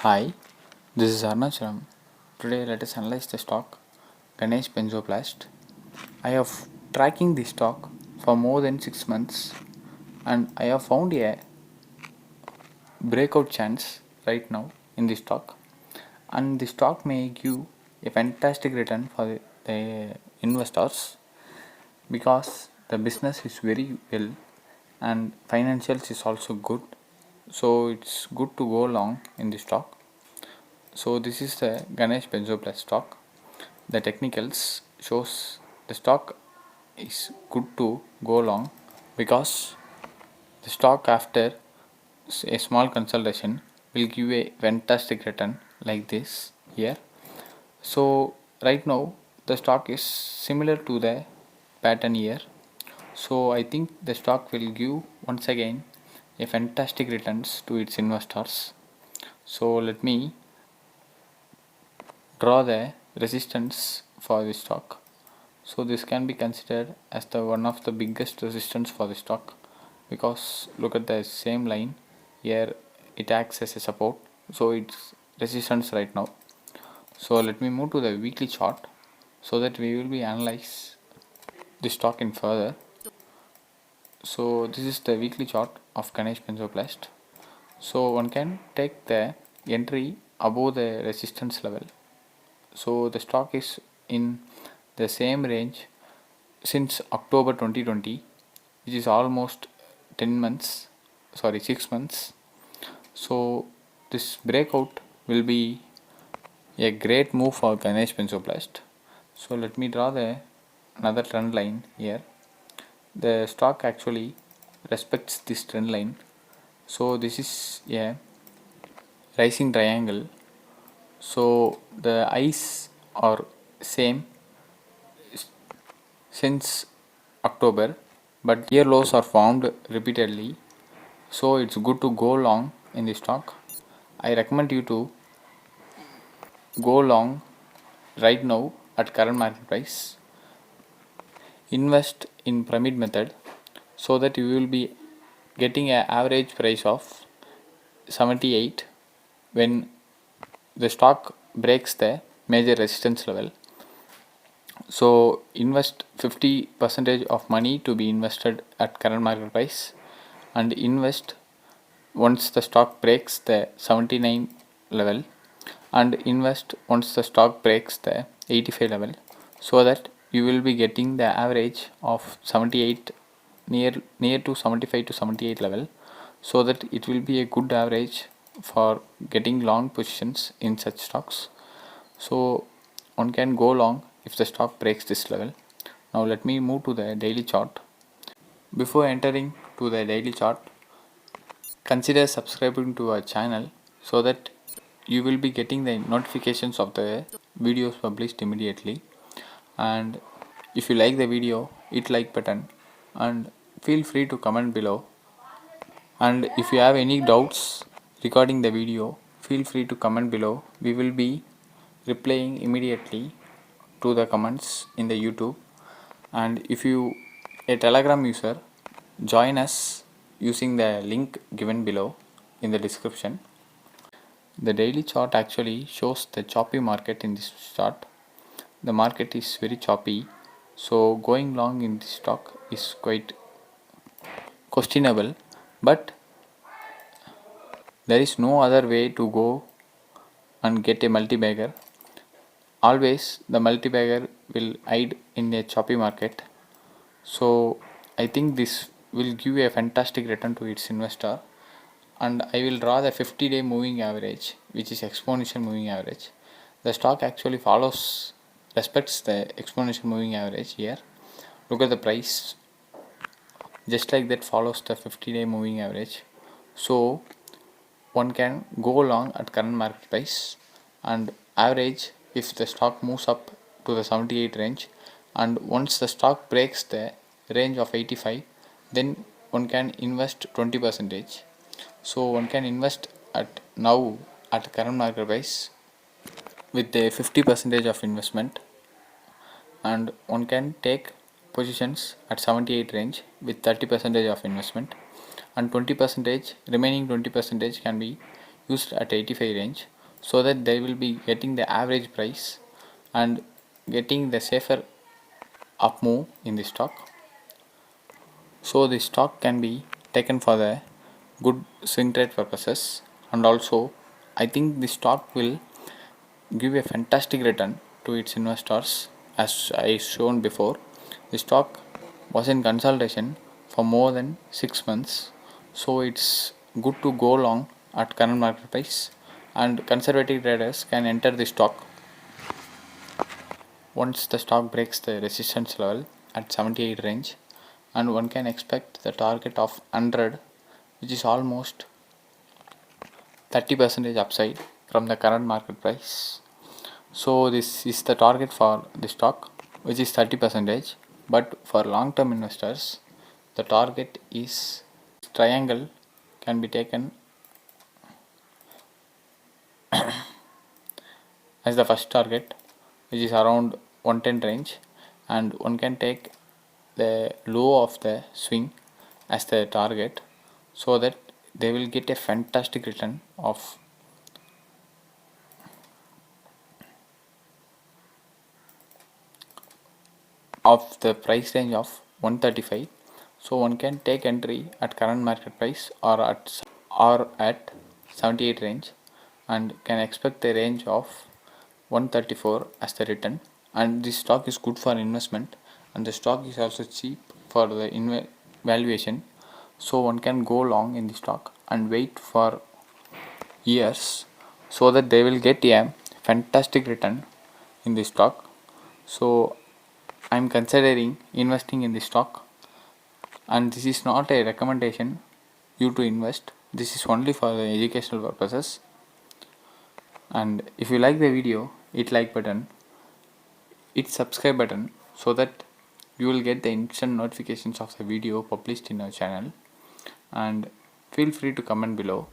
Hi, this is Arnachalam. Today let us analyze the stock Ganesh Benzoplast. I have tracking the stock for more than 6 months and I have found a breakout chance right now in the stock, and the stock may give a fantastic return for the investors because the business is very well and financials is also good, so it's good to go long in the stock. So this is the Ganesh Benzoplast stock. The technicals shows the stock is good to go long because the stock after a small consolidation will give a fantastic return like this here. So right now the stock is similar to the pattern here. So I think the stock will give once again a fantastic returns to its investors. So let me draw the resistance for the stock. So this can be considered as the one of the biggest resistance for the stock because look at the same line here, it acts as a support, so it's resistance right now. So let me move to the weekly chart so that we will be analyze the stock in further. So this is the weekly chart of Ganesh Benzoplast. So one can take the entry above the resistance level. So the stock is in the same range since October 2020, which is almost 10 months, sorry 6 months. So this breakout will be a great move for Ganesh Benzoplast. So let me draw the another trend line here. The stock actually respects this trend line. So this is a rising triangle. So the eyes are same since October, but year lows are formed repeatedly, so it's good to go long in the stock. I recommend you to go long right now at current market price. Invest in pyramid method so that you will be getting an average price of 78 when the stock breaks the major resistance level. So invest 50 percentage of money to be invested at current market price and invest once the stock breaks the 79 level and invest once the stock breaks the 85 level, so that you will be getting the average of 78 near to 75 to 78 level, so that it will be a good average for getting long positions in such stocks. So one can go long if the stock breaks this level. Now let me move to the daily chart. Before entering to the daily chart, consider subscribing to our channel so that you will be getting the notifications of the videos published immediately. And if you like the video, hit like button and feel free to comment below. And if you have any doubts regarding the video, feel free to comment below. We will be replying immediately to the comments in the YouTube. And if you a Telegram user, join us using the link given below in the description. The daily chart actually shows the choppy market in this chart. The market is very choppy, so going long in this stock is quite questionable, but there is no other way to go and get a multi-bagger. Always the multi-bagger will hide in a choppy market. So I think this will give a fantastic return to its investor, and I will draw the 50-day moving average, which is exponential moving average. The stock actually respects the exponential moving average here. Look at the price, just like that follows the 50-day moving average. So one can go long at current market price and average if the stock moves up to the 78 range, and once the stock breaks the range of 85, then one can invest 20 percentage. So one can invest at now at current market price with a 50 percentage of investment, and one can take positions at 78 range with 30 percentage of investment, and 20 percentage remaining 20 percentage can be used at 85 range. so that they will be getting the average price and getting the safer up move in the stock. So the stock can be taken for the good swing trade purposes, and also I think the stock will give a fantastic return to its investors. As I shown before, the stock was in consolidation for more than 6 months, so it's good to go long at current market price, and conservative traders can enter the stock once the stock breaks the resistance level at 78 range, and one can expect the target of 100, which is almost 30% upside from the current market price. So this is the target for the stock, which is 30%, but for long term investors the target is triangle can be taken as the first target, which is around 110 range, and one can take the low of the swing as the target, so that they will get a fantastic return of the price range of 135. So one can take entry at current market price or at 78 range, and can expect a range of 134 as the return. And this stock is good for investment, and the stock is also cheap for the valuation, so one can go long in the stock and wait for years, so that they will get a fantastic return in the stock. So I'm considering investing in the stock, and this is not a recommendation you to invest. This is only for the educational purposes. And if you like the video, hit like button, hit subscribe button, so that you will get the instant notifications of the video published in our channel. And feel free to comment below